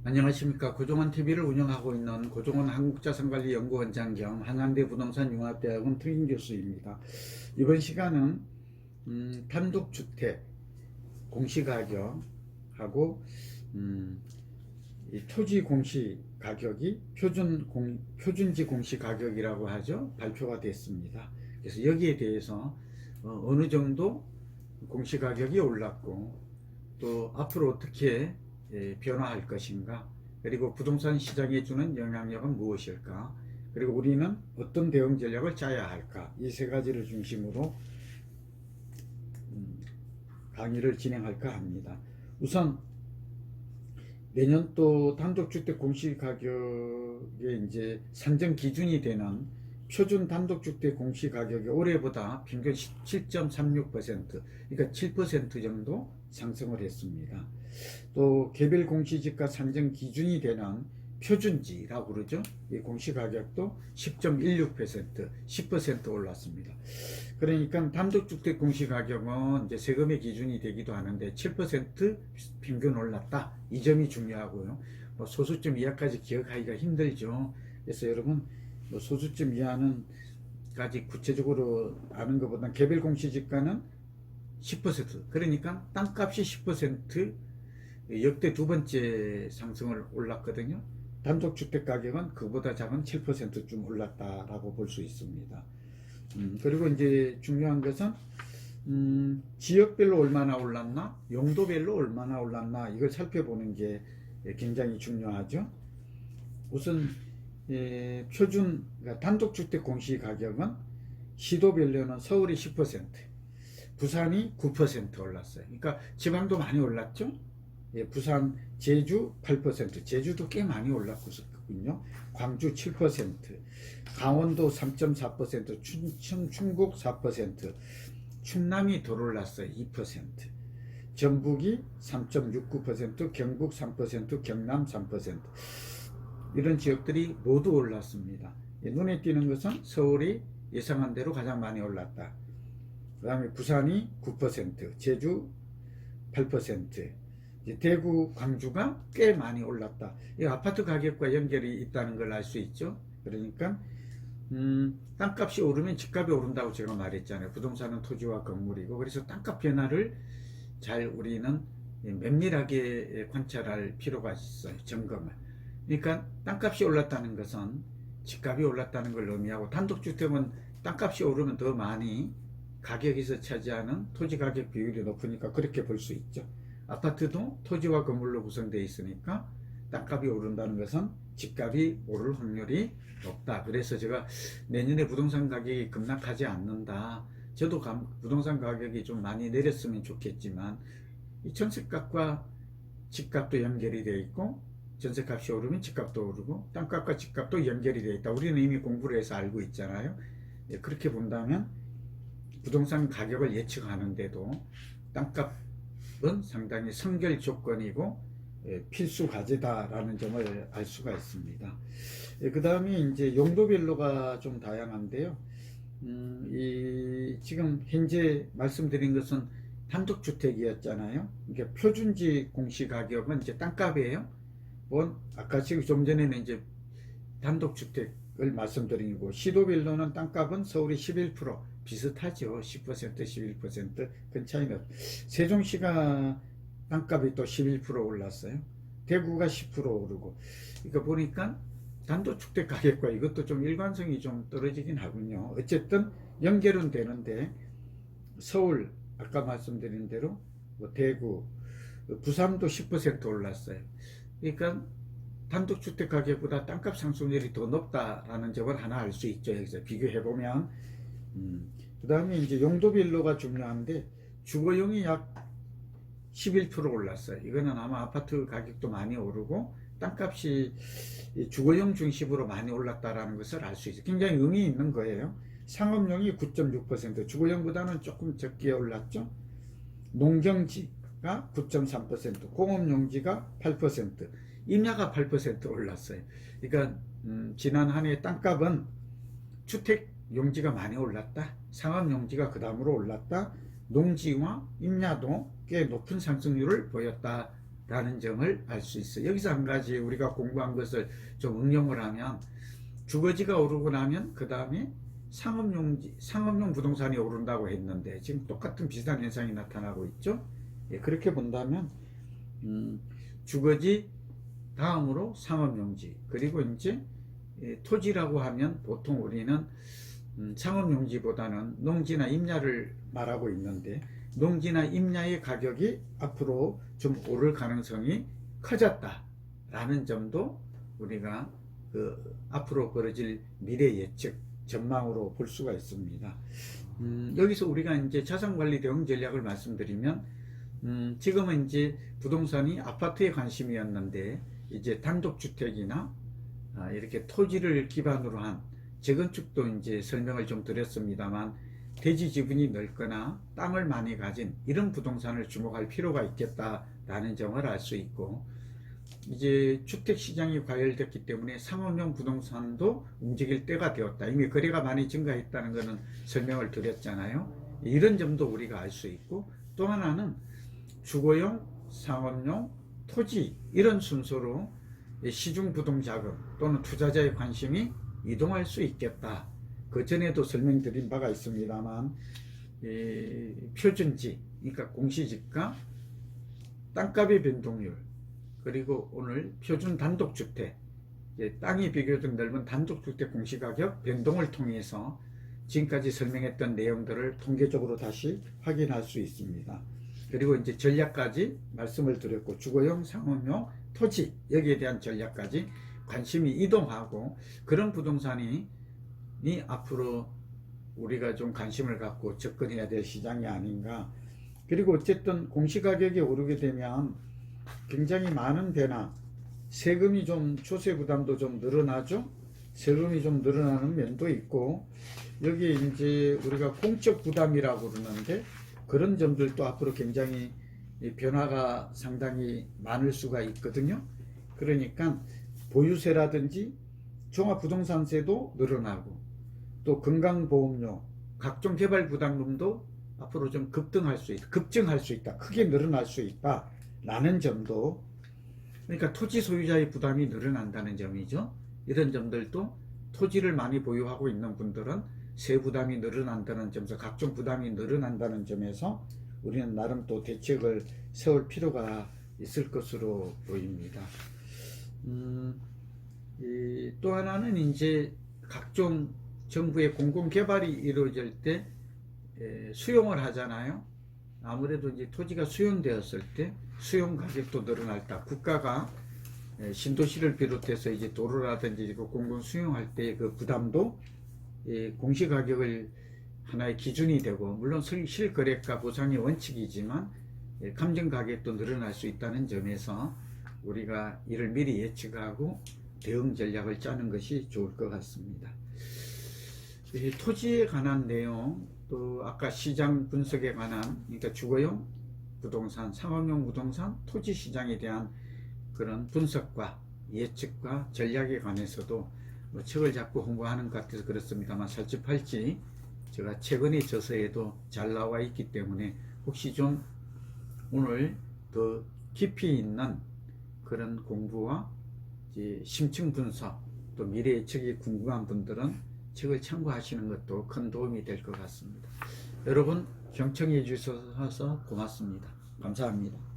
안녕하십니까. 고종원 TV를 운영하고 있는 고종원 한국자산관리연구원장 겸 한양대 부동산융합대학원 특임 교수입니다. 이번 시간은 단독주택 공시가격하고 이 토지 공시가격이 표준지 공시가격이라고 하죠. 발표가 됐습니다. 그래서 여기에 대해서 어느 정도 공시가격이 올랐고 또 앞으로 어떻게 변화할 것인가, 그리고 부동산 시장에 주는 영향력은 무엇일까, 그리고 우리는 어떤 대응 전략을 짜야 할까, 이 세 가지를 중심으로 강의를 진행할까 합니다. 우선 내년 또 단독주택 공시가격의 이제 산정 기준이 되는 표준 단독주택 공시가격이 올해보다 평균 17.36%, 그러니까 7% 정도 상승을 했습니다. 또 개별 공시지가 산정 기준이 되는 표준지라고 그러죠. 이 공시가격도 10.16%, 10% 올랐습니다. 그러니까 단독주택 공시가격은 이제 세금의 기준이 되기도 하는데 7% 평균 올랐다. 이 점이 중요하고요. 뭐 소수점 이하까지 기억하기가 힘들죠. 그래서 여러분 소수점 이하는 까지 구체적으로 아는 것보다 개별 공시지가는 10%, 그러니까 땅값이 10% 역대 두 번째 상승을 올랐거든요. 단독주택 가격은 그보다 작은 7%좀 올랐다라고 볼 수 있습니다. 그리고 이제 중요한 것은 지역별로 얼마나 올랐나, 용도별로 얼마나 올랐나, 이걸 살펴보는 게 굉장히 중요하죠. 우선 표준 단독주택 공시가격은 시도별로는 서울이 10%, 부산이 9% 올랐어요. 그러니까 지방도 많이 올랐죠. 부산, 제주 8%, 제주도 꽤 많이 올랐거든요. 광주 7%, 강원도 3.4%, 춘천, 충북 4%, 충남이 더 올랐어요. 2%, 전북이 3.69%, 경북 3%, 경남 3%. 이런 지역들이 모두 올랐습니다. 눈에 띄는 것은 서울이 예상한 대로 가장 많이 올랐다. 그 다음에 부산이 9%, 제주 8%, 대구, 광주가 꽤 많이 올랐다. 이 아파트 가격과 연결이 있다는 걸 알 수 있죠. 그러니까 땅값이 오르면 집값이 오른다고 제가 말했잖아요. 부동산은 토지와 건물이고, 그래서 땅값 변화를 잘 우리는 면밀하게 관찰할 필요가 있어요. 점검을. 그러니까 땅값이 올랐다는 것은 집값이 올랐다는 걸 의미하고, 단독주택은 땅값이 오르면 더 많이 가격에서 차지하는 토지 가격 비율이 높으니까 그렇게 볼 수 있죠. 아파트도 토지와 건물로 구성되어 있으니까 땅값이 오른다는 것은 집값이 오를 확률이 높다. 그래서 제가 내년에 부동산 가격이 급락하지 않는다. 저도 부동산 가격이 좀 많이 내렸으면 좋겠지만, 이 전세값과 집값도 연결이 되어 있고, 전세값이 오르면 집값도 오르고, 땅값과 집값도 연결이 되어 있다. 우리는 이미 공부를 해서 알고 있잖아요. 그렇게 본다면 부동산 가격을 예측하는데도 땅값은 상당히 선결 조건이고 필수 과제다라는 점을 알 수가 있습니다. 그 다음에 이제 용도별로가 좀 다양한데요. 지금 현재 말씀드린 것은 단독주택이었잖아요. 그러니까 표준지 공시가격은 이제 땅값이에요. 아까 지금 좀 전에는 이제 단독주택을 말씀드리고, 시도별로는 땅값은 서울이 11%, 비슷하죠. 10%, 11%. 큰 차이는. 세종시가 땅값이 또 11% 올랐어요. 대구가 10% 오르고. 그러니까 보니까 단독주택 가격과 이것도 좀 일관성이 좀 떨어지긴 하군요. 어쨌든 연결은 되는데, 서울, 아까 말씀드린 대로 대구, 부산도 10% 올랐어요. 그러니까 단독주택 가격보다 땅값 상승률이 더 높다라는 점을 하나 알 수 있죠. 여기서 비교해보면. 그 다음에 이제 용도별로가 중요한데, 주거용이 약 11% 올랐어요. 이거는 아마 아파트 가격도 많이 오르고 땅값이 주거용 중심으로 많이 올랐다라는 것을 알 수 있어요. 굉장히 의미 있는 거예요. 상업용이 9.6%, 주거용보다는 조금 적게 올랐죠. 농경지가 9.3%, 공업용지가 8%, 임야가 8% 올랐어요. 그러니까 지난 한 해 땅값은 주택 용지가 많이 올랐다, 상업 용지가 그 다음으로 올랐다, 농지와 임야도 꽤 높은 상승률을 보였다라는 라는 점을 알 수 있어요. 여기서 한 가지 우리가 공부한 것을 좀 응용을 하면, 주거지가 오르고 나면 그 다음에 상업용 부동산이 오른다고 했는데 지금 똑같은 비슷한 현상이 나타나고 있죠. 예, 그렇게 본다면 주거지 다음으로 상업용지, 그리고 이제 토지라고 하면 보통 우리는 상업용지보다는 농지나 임야를 말하고 있는데, 농지나 임야의 가격이 앞으로 좀 오를 가능성이 커졌다라는 점도 우리가 앞으로 벌어질 미래 예측 전망으로 볼 수가 있습니다. 여기서 우리가 이제 자산관리 대응 전략을 말씀드리면, 지금은 이제 부동산이 아파트에 관심이었는데 이제 단독주택이나 이렇게 토지를 기반으로 한 재건축도 이제 설명을 좀 드렸습니다만, 대지 지분이 넓거나 땅을 많이 가진 이런 부동산을 주목할 필요가 있겠다라는 점을 알 수 있고, 이제 주택시장이 과열됐기 때문에 상업용 부동산도 움직일 때가 되었다. 이미 거래가 많이 증가했다는 것은 설명을 드렸잖아요. 이런 점도 우리가 알 수 있고, 또 하나는 주거용, 상업용, 토지 이런 순서로 시중부동자금 또는 투자자의 관심이 이동할 수 있겠다. 그 전에도 설명드린 바가 있습니다만, 표준지, 그러니까 공시지가, 땅값의 변동률, 그리고 오늘 표준 단독주택, 땅이 비교적 넓은 단독주택 공시가격 변동을 통해서 지금까지 설명했던 내용들을 통계적으로 다시 확인할 수 있습니다. 그리고 이제 전략까지 말씀을 드렸고, 주거용, 상업용, 토지 여기에 대한 전략까지 관심이 이동하고, 그런 부동산이 앞으로 우리가 좀 관심을 갖고 접근해야 될 시장이 아닌가. 그리고 어쨌든 공시가격이 오르게 되면 굉장히 많은 변화, 세금이 좀, 조세 부담도 좀 늘어나죠. 세금이 좀 늘어나는 면도 있고, 여기 이제 우리가 공적 부담이라고 그러는데, 그런 점들도 앞으로 굉장히 변화가 상당히 많을 수가 있거든요. 그러니까 보유세라든지 종합부동산세도 늘어나고, 또 건강보험료, 각종 개발 부담금도 앞으로 좀 급증할 수 있다, 크게 늘어날 수 있다 라는 점도, 그러니까 토지 소유자의 부담이 늘어난다는 점이죠. 이런 점들도 토지를 많이 보유하고 있는 분들은 세 부담이 늘어난다는 점에서, 각종 부담이 늘어난다는 점에서 우리는 나름 또 대책을 세울 필요가 있을 것으로 보입니다. 또 하나는 이제 각종 정부의 공공개발이 이루어질 때 수용을 하잖아요. 아무래도 이제 토지가 수용되었을 때 수용 가격도 늘어날다. 국가가 신도시를 비롯해서 이제 도로라든지 공공 수용할 때 그 부담도 공시가격을 하나의 기준이 되고, 물론 실거래가 보상의 원칙이지만 감정가격도 늘어날 수 있다는 점에서 우리가 이를 미리 예측하고 대응 전략을 짜는 것이 좋을 것 같습니다. 토지에 관한 내용, 또 아까 시장 분석에 관한, 그러니까 주거용 부동산, 상업용 부동산, 토지 시장에 대한 그런 분석과 예측과 전략에 관해서도 뭐 책을 자꾸 홍보하는 것 같아서 그렇습니다만, 살찌팔찌 제가 최근의 저서에도 잘 나와 있기 때문에, 혹시 좀 오늘 더 깊이 있는 그런 공부와 이제 심층 분석, 또 미래 예측이 궁금한 분들은 책을 참고하시는 것도 큰 도움이 될 것 같습니다. 여러분 경청해 주셔서 고맙습니다. 감사합니다.